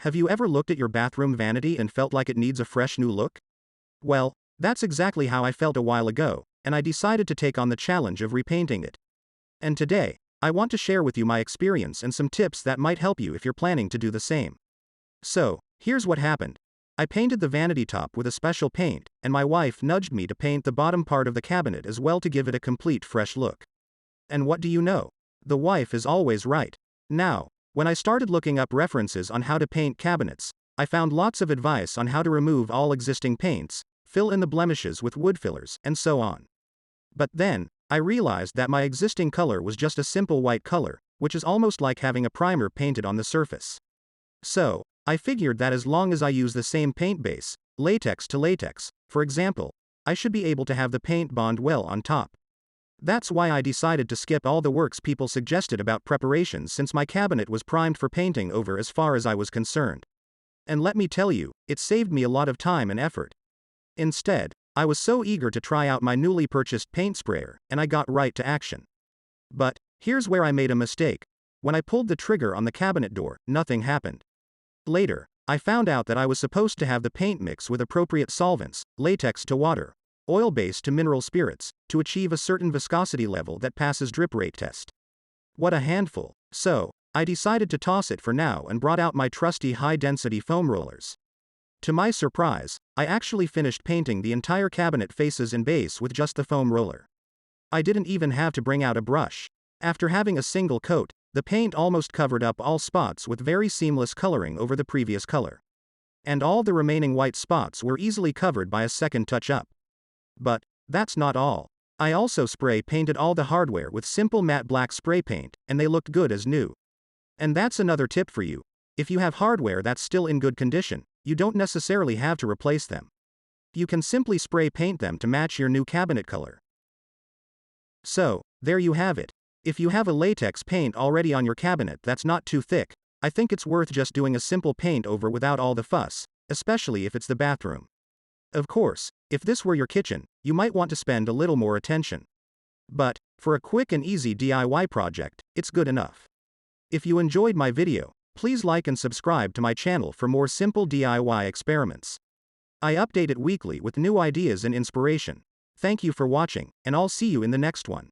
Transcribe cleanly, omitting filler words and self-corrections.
Have you ever looked at your bathroom vanity and felt like it needs a fresh new look? Well, that's exactly how I felt a while ago, and I decided to take on the challenge of repainting it. And today, I want to share with you my experience and some tips that might help you if you're planning to do the same. So, here's what happened. I painted the vanity top with a special paint, and my wife nudged me to paint the bottom part of the cabinet as well to give it a complete fresh look. And what do you know? The wife is always right. Now, when I started looking up references on how to paint cabinets, I found lots of advice on how to remove all existing paints, fill in the blemishes with wood fillers, and so on. But then, I realized that my existing color was just a simple white color, which is almost like having a primer painted on the surface. So, I figured that as long as I use the same paint base, latex to latex, for example, I should be able to have the paint bond well on top. That's why I decided to skip all the works people suggested about preparations since my cabinet was primed for painting over as far as I was concerned. And let me tell you, it saved me a lot of time and effort. Instead, I was so eager to try out my newly purchased paint sprayer, and I got right to action. But, here's where I made a mistake. When I pulled the trigger on the cabinet door, nothing happened. Later, I found out that I was supposed to have the paint mix with appropriate solvents, latex to water, oil base to mineral spirits, to achieve a certain viscosity level that passes drip rate test. What a handful. So, I decided to toss it for now and brought out my trusty high-density foam rollers. To my surprise, I actually finished painting the entire cabinet faces and base with just the foam roller. I didn't even have to bring out a brush. After having a single coat, the paint almost covered up all spots with very seamless coloring over the previous color. And all the remaining white spots were easily covered by a second touch-up. But, that's not all. I also spray painted all the hardware with simple matte black spray paint, and they looked good as new. And that's another tip for you. If you have hardware that's still in good condition, you don't necessarily have to replace them. You can simply spray paint them to match your new cabinet color. So, there you have it. If you have a latex paint already on your cabinet that's not too thick, I think it's worth just doing a simple paint over without all the fuss, especially if it's the bathroom. Of course, if this were your kitchen, you might want to spend a little more attention. But, for a quick and easy DIY project, it's good enough. If you enjoyed my video, please like and subscribe to my channel for more simple DIY experiments. I update it weekly with new ideas and inspiration. Thank you for watching, and I'll see you in the next one.